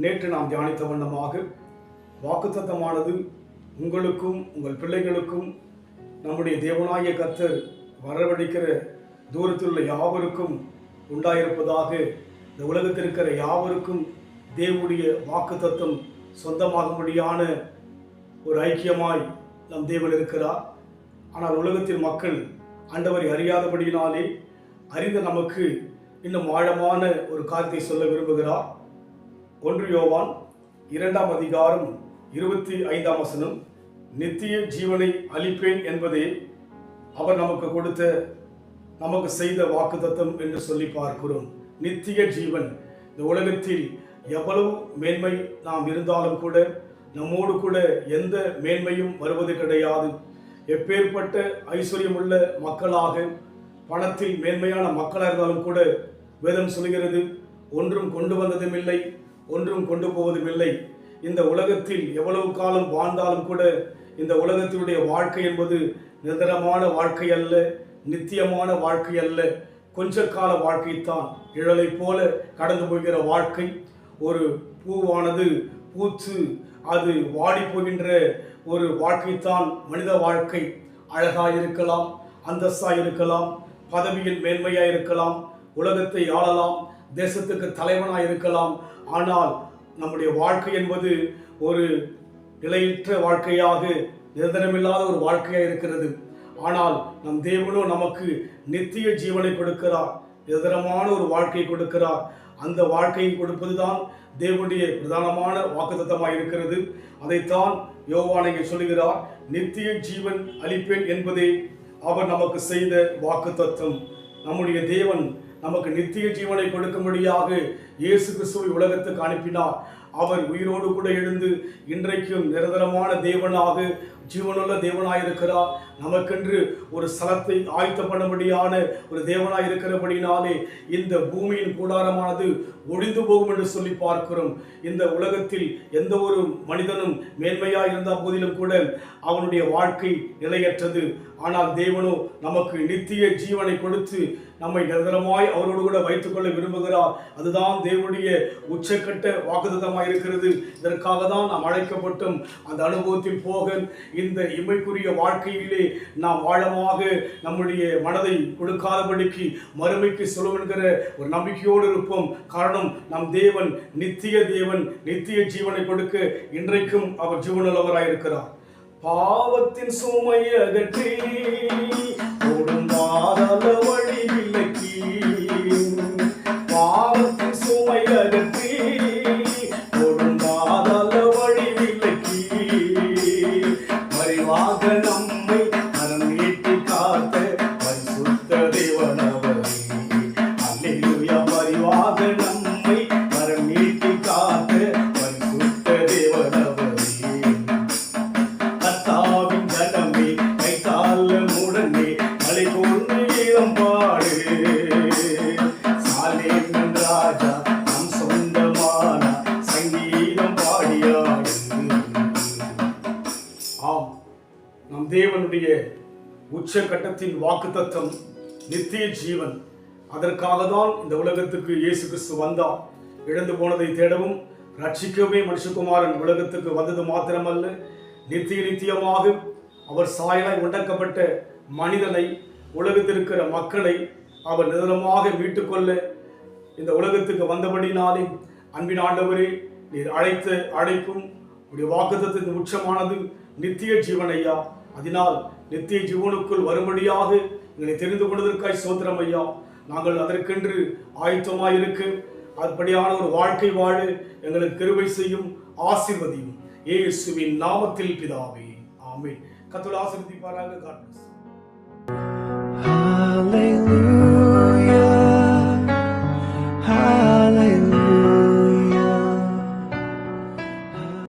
நேற்று நாம் தியானித்த வண்ணமாக வாக்குத்தத்தமானது உங்களுக்கும் உங்கள் பிள்ளைகளுக்கும் நம்முடைய தேவனாகிய கர்த்தர் வரவழைக்கிற தூரத்தில் உள்ள யாவருக்கும் உண்டாயிருப்பதாக. இந்த உலகத்தில் இருக்கிற யாவருக்கும் தேவனுடைய வாக்குத்தத்தம் சொந்தமாகும்படியான ஒரு ஐக்கியமாய் நம் தேவன் இருக்கிறார். ஆனால் உலகத்தின் மக்கள் ஆண்டவரை அறியாதபடியினாலே அறிந்த நமக்கு இன்னும் ஆழமான ஒரு காரியத்தை சொல்ல விரும்புகிறார். 1 யோவான் 2ஆம் அதிகாரம் 25ஆம் வசனம், நித்திய ஜீவனை அளிப்பேன் என்பதே அவர் நமக்கு கொடுத்த நமக்கு செய்த வாக்குத்தத்தம் என்று சொல்லி பார்க்கிறோம். நித்திய ஜீவன். இந்த உலகத்தில் எவ்வளவு மேன்மை நாம் இருந்தாலும் கூட நம்மோடு கூட எந்த மேன்மையும் வருவது கிடையாது. எப்பேற்பட்ட ஐஸ்வர்யமுள்ள மக்களாக பணத்தில் மேன்மையான மக்களாக இருந்தாலும் கூட வேதம் சொல்கிறது, ஒன்றும் கொண்டு வந்ததும் இல்லை, ஒன்றும் கொண்டு போவதும் இல்லை. இந்த உலகத்தில் எவ்வளவு காலம் வாழ்ந்தாலும் கூட இந்த உலகத்தினுடைய வாழ்க்கை என்பது நிரந்தரமான வாழ்க்கை அல்ல, நித்தியமான வாழ்க்கை அல்ல, கொஞ்ச கால வாழ்க்கைத்தான். நிழலை போல கடந்து போகிற வாழ்க்கை. ஒரு பூவானது பூத்து அது வாடி போகின்ற ஒரு வாழ்க்கைத்தான் மனித வாழ்க்கை. அழகாக இருக்கலாம், அந்தஸ்தாக இருக்கலாம், பதவியில் மேன்மையாக இருக்கலாம், உலகத்தை ஆளலாம், தேசத்துக்கு தலைவனாக இருக்கலாம். ஆனால் நம்முடைய வாழ்க்கை என்பது ஒரு நிலையற்ற வாழ்க்கையாக, நிரந்தரமில்லாத ஒரு வாழ்க்கையாக இருக்கிறது. ஆனால் நம் தேவனோ நமக்கு நித்திய ஜீவனை கொடுக்கிறார், நிரந்தரமான ஒரு வாழ்க்கையை கொடுக்கிறார். அந்த வாழ்க்கையை கொடுப்பதுதான் தேவனுடைய பிரதானமான வாக்குத்தத்தமாக இருக்கிறது. அதைத்தான் யோவான் இங்கே சொல்லுகிறார், நித்திய ஜீவன் அளிப்பேன் என்பதே அவர் நமக்கு செய்த வாக்குத்தத்தம். நம்முடைய தேவன் நமக்கு நித்திய ஜீவனை கொடுக்கும்படியாக இயேசு கிறிஸ்துவை உலகத்துக்கு அனுப்பினார். அவர் உயிரோடு கூட எழுந்து இன்றைக்கும் நிரந்தரமான தேவனாக, ஜீவனுள்ள தேவனாக இருக்கிறார். நமக்கென்று ஒரு ஸ்தலத்தை ஆயத்த பண்ணும்படியான ஒரு தேவனாக இருக்கிறபடினாலே இந்த பூமியின் கூடாரமானது ஒழிந்து போகும் என்று சொல்லி பார்க்கிறோம். இந்த உலகத்தில் எந்த ஒரு மனிதனும் மேன்மையாக இருந்த போதிலும் கூட அவனுடைய வாழ்க்கை நிலையற்றது. ஆனால் தேவனோ நமக்கு நித்திய ஜீவனை கொடுத்து நம்மை நிரந்தரமாய் அவரோடு கூட வைத்துக் கொள்ள விரும்புகிறார். அதுதான் தேவனுடைய உச்சக்கட்ட வாக்குத்தத்தமாக இருக்கிறது. இதற்காக தான் நாம் அழைக்கப்பட்டும் அந்த அனுபவத்தில் போக இந்த இம்மைக்குரிய வாழ்க்கையிலே நாம் ஆழமாக நம்முடைய மனதை கொடுக்காதபடிக்கு மறுமைக்கு சொல்லும் என்கிற ஒரு நம்பிக்கையோடு இருப்போம். காரணம், நம் தேவன் நித்திய தேவன், நித்திய ஜீவனை கொடுக்க இன்றைக்கும் அவர் ஜீவனுள்ளவராய் இருக்கிறார். பாவத்தின் சுமை அகற்றி ஓடும் பாதாள வழி விலக்கி, பாவத்தின் சுமை அகற்றி ஓடும் பாதாள வழி விலக்கி, மறைவாக நம்மை மனம் நீட்டி காத்த பரிசுத்த தேவனவரே. அல்லேலூயா. மறைவாக நம்மை மனம் நீட்டி காத்த பரிசுத்த தேவனவரே. கர்த்தாவின் ஜனமே கைத்தாளமுடனே மலை போன்று ஈரம் பாடு, சாலேமின் ராஜா நம் சொந்தமான சங்கீதம் பாடியாடு. ஆம், நம் தேவனுடைய உச்சகட்டத்தின் வாக்குத்தத்தம் நித்திய ஜீவன். அதற்காக தான் இந்த உலகத்துக்கு இயேசு கிறிஸ்து வந்தார். இழந்து போனதை தேடவும் ரட்சிக்கவே மனுஷகுமாரன் உலகத்துக்கு வந்தது மாத்திரமல்ல, நித்தியமாக அவர் சாயலாய் உண்டாக்கப்பட்ட மனிதனை, உலகத்தில் இருக்கிற மக்களை அவர் நிரந்தரமாக மீட்டுக்கொள்ள இந்த உலகத்துக்கு வந்தபடினாலே, அன்பின் ஆண்டவரே, நீர் அழைத்த அழைப்பும் உடைய வாக்குத்தத்தத்தின் உச்சமானது நித்திய ஜீவன் ஐயா. அதனால் நித்திய ஜீவனுக்குள் வரும்படியாக எங்களை தெரிந்து கொண்டதற்காய் ஸ்தோத்திரம் ஐயா. நாங்கள் அதற்கென்று ஆயத்தமாயிருக்க அப்படியான ஒரு வாழ்க்கை வாழ எங்களுக்கு கிருபை செய்யும், ஆசீர்வதியும். இயேசுவின் நாமத்தில் பிதாவே, ஆமென். கர்த்தர் ஆசீர்வதிப்பாராக. God bless. Hallelujah.